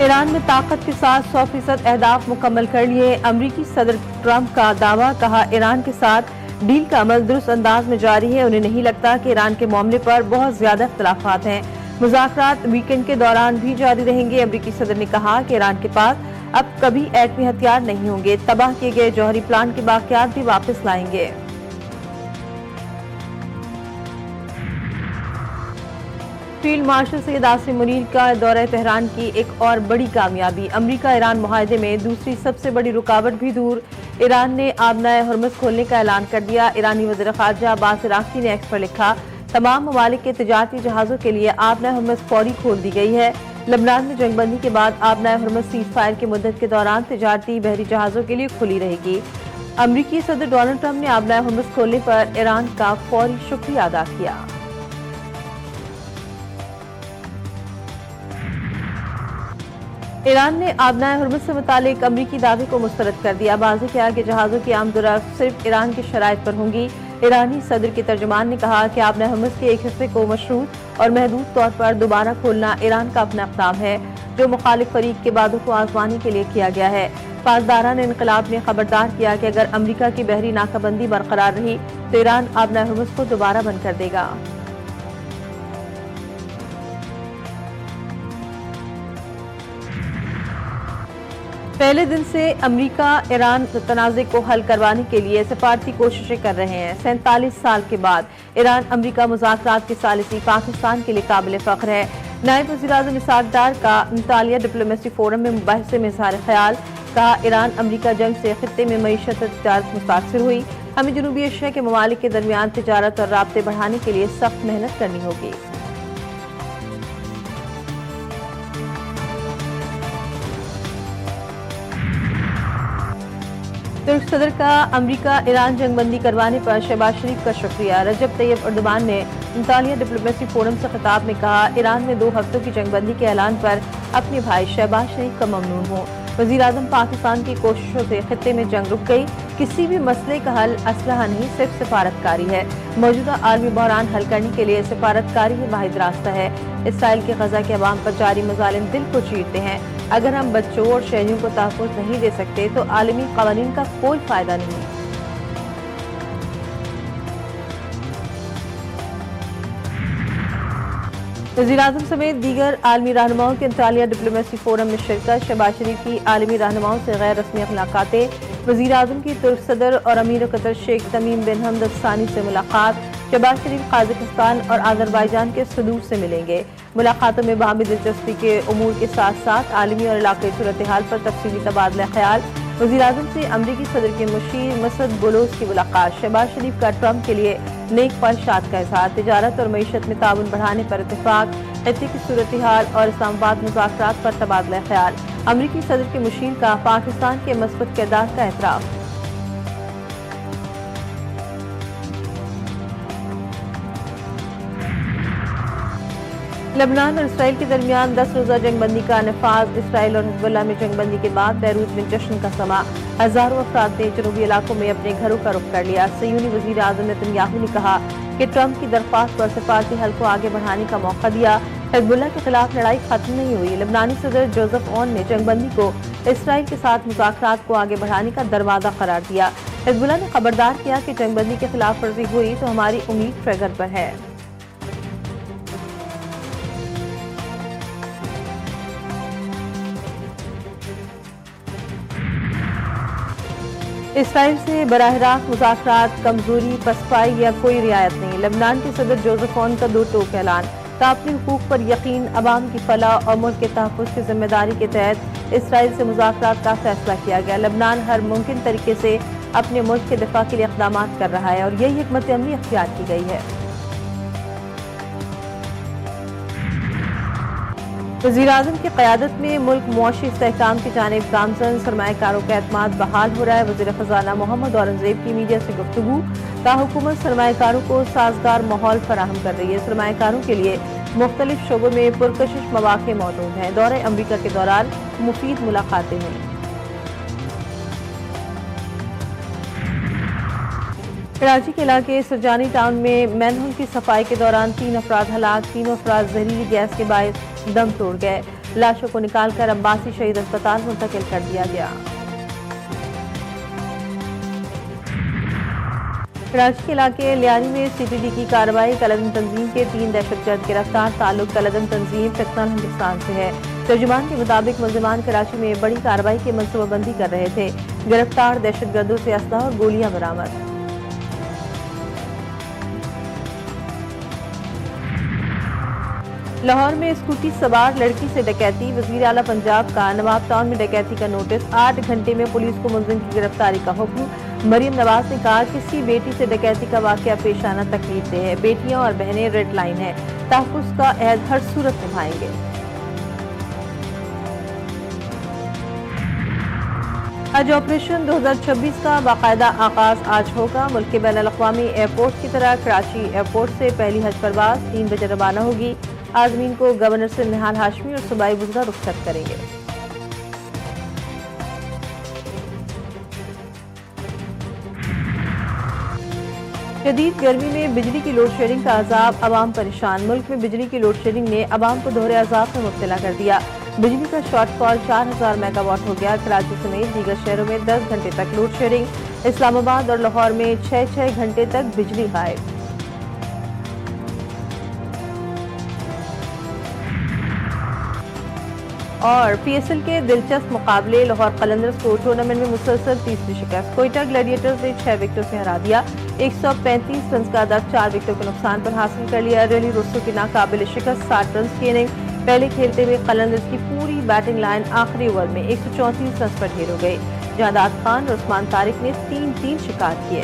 ایران نے طاقت کے ساتھ 100% اہداف مکمل کر لیے، امریکی صدر ٹرمپ کا دعویٰ، کہا ایران کے ساتھ ڈیل کا عمل درست انداز میں جاری ہے، انہیں نہیں لگتا کہ ایران کے معاملے پر بہت زیادہ اختلافات ہیں، مذاکرات ویکنڈ کے دوران بھی جاری رہیں گے۔ امریکی صدر نے کہا کہ ایران کے پاس اب کبھی ایٹمی ہتھیار نہیں ہوں گے، تباہ کیے گئے جوہری پلانٹ کے باقیات بھی واپس لائیں گے۔ فیلڈ مارشل سید عاصم منیر کا دورہ تہران کی ایک اور بڑی کامیابی، امریکہ ایران معاہدے میں دوسری سب سے بڑی رکاوٹ بھی دور، ایران نے آبنائے ہرمز کھولنے کا اعلان کر دیا۔ ایرانی وزیر خارجہ عباس عراقچی نے ایکس پر لکھا، تمام ممالک کے تجارتی جہازوں کے لیے آبنائے ہرمز فوری کھول دی گئی ہے۔ لبنان میں جنگ بندی کے بعد آبنائے ہرمز سیز فائر کی مدت کے دوران تجارتی بحری جہازوں کے لیے کھلی رہے گی۔ امریکی صدر ڈونلڈ ٹرمپ نے آبنائے ہرمز کھولنے پر ایران کا فوری شکریہ ادا کیا۔ ایران نے آبنائے ہرمز سے متعلق امریکی دعوے کو مسترد کر دیا، واضح کیا کہ جہازوں کی آمد و رفت صرف ایران کی شرائط پر ہوں گی۔ ایرانی صدر کے ترجمان نے کہا کہ آبنائے ہرمز کے ایک حصے کو مشروط اور محدود طور پر دوبارہ کھولنا ایران کا اپنا اقدام ہے، جو مخالف فریق کے وعدوں کو آزمانے کے لیے کیا گیا ہے۔ پاسداران انقلاب نے خبردار کیا کہ اگر امریکہ کی بحری ناکہ بندی برقرار رہی تو ایران آبنائے ہرمز کو دوبارہ بند کر دے گا۔ پہلے دن سے امریکہ ایران تنازع کو حل کروانے کے لیے سفارتی کوششیں کر رہے ہیں۔ 47 سال کے بعد ایران امریکہ مذاکرات کی ثالثی پاکستان کے لیے قابل فخر ہے۔ نائب وزیر اعظم اسحاق ڈار کا انطالیہ ڈپلومیسی فورم میں مباحثے میں اظہار خیال، کہا ایران امریکہ جنگ سے خطے میں معیشت اور تجارت متاثر ہوئی، ہمیں جنوبی ایشیا کے ممالک کے درمیان تجارت اور رابطے بڑھانے کے لیے سخت محنت کرنی ہوگی۔ ترک صدر کا امریکہ ایران جنگ بندی کروانے پر شہباز شریف کا شکریہ، رجب طیب اردوان نے انطالیہ ڈپلومیسی فورم سے خطاب میں کہا ایران میں 2 ہفتوں کی جنگ بندی کے اعلان پر اپنے بھائی شہباز شریف کا ممنون ہوں۔ وزیر اعظم پاکستان کی کوششوں سے خطے میں جنگ رک گئی، کسی بھی مسئلے کا حل اسلحہ نہیں صرف سفارتکاری ہے، موجودہ عالمی بحران حل کرنے کے لیے سفارتکاری ہی واحد راستہ ہے۔ اسرائیل کے غزہ کے عوام پر جاری مظالم دل کو چیرتے ہیں، اگر ہم بچوں اور شہریوں کو تحفظ نہیں دے سکتے تو عالمی قوانین کا کوئی فائدہ نہیں۔ وزیر اعظم سمیت دیگر عالمی رہنماؤں کے انطالیہ ڈپلومیسی فورم میں شرکت، شہباز شریف کی عالمی رہنماؤں سے غیر رسمی ملاقاتیں، وزیر اعظم کی ترک صدر اور امیر قطر شیخ تمیم بن حمد الثانی سے ملاقات، شہباز شریف قازقستان اور آذربائیجان کے صدور سے ملیں گے۔ ملاقاتوں میں باہمی دلچسپی کے امور کے ساتھ ساتھ عالمی اور علاقائی صورتحال پر تفصیلی تبادلہ خیال۔ وزیر اعظم سے امریکی صدر کے مشیر مسعود بولوس کی ملاقات، شہباز شریف کا ٹرمپ کے لیے نیک خواہشات کا اظہار، تجارت اور معیشت میں تعاون بڑھانے پر اتفاق، خطے کی صورتحال اور اسلام آباد مذاکرات پر تبادلہ خیال، امریکی صدر کے مشیر کا پاکستان کے مثبت کردار کا اعتراف۔ لبنان اور اسرائیل کے درمیان 10 روزہ جنگ بندی کا نفاذ، اسرائیل اور حزب اللہ میں جنگ بندی کے بعد بیروت میں جشن کا سما، ہزاروں افراد نے جنوبی علاقوں میں اپنے گھروں کا رخ کر لیا۔ صہیونی وزیر اعظم نیتن یاہو نے کہا کہ ٹرمپ کی درخواست پر سفارتی حل کو آگے بڑھانے کا موقع دیا، حزب اللہ کے خلاف لڑائی ختم نہیں ہوئی۔ لبنانی صدر جوزف اون نے جنگ بندی کو اسرائیل کے ساتھ مذاکرات کو آگے بڑھانے کا دروازہ قرار دیا۔ حزب اللہ نے خبردار کیا کہ جنگ بندی کی خلاف ورزی ہوئی تو ہماری امید ٹریگر پر ہے۔ اسرائیل سے براہ راست مذاکرات، کمزوری، پسپائی یا کوئی رعایت نہیں۔ لبنان کے صدر جوزف اون کا 2 ٹوک اعلان، کہا اپنے حقوق پر یقین، عوام کی فلاح اور ملک کے تحفظ کی ذمہ داری کے تحت اسرائیل سے مذاکرات کا فیصلہ کیا گیا۔ لبنان ہر ممکن طریقے سے اپنے ملک کے دفاع کے لیے اقدامات کر رہا ہے اور یہی حکمت عملی اختیار کی گئی ہے۔ وزیر اعظم کی قیادت میں ملک معاشی استحکام کی جانب گامزن، سرمایہ کاروں کا اعتماد بحال ہو رہا ہے۔ وزیر خزانہ محمد اورنگزیب کی میڈیا سے گفتگو، کہا حکومت سرمایہ کاروں کو سازگار ماحول فراہم کر رہی ہے، سرمایہ کاروں کے لیے مختلف شعبوں میں پرکشش مواقع موجود ہیں، دورہ امریکہ کے دوران مفید ملاقاتیں ہوئیں۔ کراچی کے علاقے سرجانی ٹاؤن میں مین ہول کی صفائی کے دوران 3 افراد ہلاک، 3 افراد زہریلی گیس کے باعث دم توڑ گئے۔ لاشوں کو نکال کر عباسی شہید اسپتال منتقل کر دیا گیا۔ کراچی کے علاقے لیاری میں سی پی ڈی کی کارروائی، کالعدم تنظیم کے 3 دہشت گرد گرفتار، تعلق کالعدم تنظیم پاکستان ہندوستان سے ہے۔ ترجمان کے مطابق ملزمان کراچی میں بڑی کارروائی کی منصوبہ بندی کر رہے تھے۔ گرفتار دہشت گردوں سے اسلحہ اور گولیاں برآمد۔ لاہور میں اسکوٹی سوار لڑکی سے ڈکیتی، وزیر اعلیٰ پنجاب کا نواب ٹاؤن میں ڈکیتی کا نوٹس، 8 گھنٹے میں پولیس کو ملزم کی گرفتاری کا حکم۔ مریم نواز نے کہا کسی بیٹی سے ڈکیتی کا واقعہ پیش آنا تکلیف دہ ہے، بیٹیاں اور بہنیں ریڈ لائن ہیں، تحفظ کا عہد ہر صورت نبھائیں گے۔ حج آپریشن 2026 کا باقاعدہ آغاز آج ہوگا۔ ملک کے بین الاقوامی ایئرپورٹ کی طرح کراچی ایئرپورٹ سے پہلی حج پرواز 3 بجے روانہ ہوگی۔ عازمین کو گورنر سے نہال ہاشمی اور صوبائی وزراء رخصت کریں گے۔ شدید گرمی میں بجلی کی لوڈ شیڈنگ کا عذاب، عوام پریشان۔ ملک میں بجلی کی لوڈ شیڈنگ نے عوام کو دوہرے عذاب میں مبتلا کر دیا۔ بجلی کا شارٹ فال 4000 میگا واٹ ہو گیا۔ کراچی سمیت دیگر شہروں میں 10 گھنٹے تک لوڈ شیڈنگ، اسلام آباد اور لاہور میں 6 گھنٹے تک بجلی غائب۔ اور پی ایس ایل کے دلچسپ مقابلے، لاہور قلندرز کو ٹورنامنٹ میں مسلسل تیسری شکست، کوئٹہ گلیڈیٹرز نے 6 وکٹوں سے ہرا دیا۔ 135 رنز کا ہدف 4 وکٹوں کے نقصان پر حاصل کر لیا۔ ریلی روسو کی ناقابل شکست 60 رنز کی اننگ، پہلے کھیلتے ہوئے قلندرز کی پوری بیٹنگ لائن آخری اوور میں 134 رنز پر ڈھیر ہو گئی۔ جہاد خان اور عثمان طارق نے 3 شکار کیے۔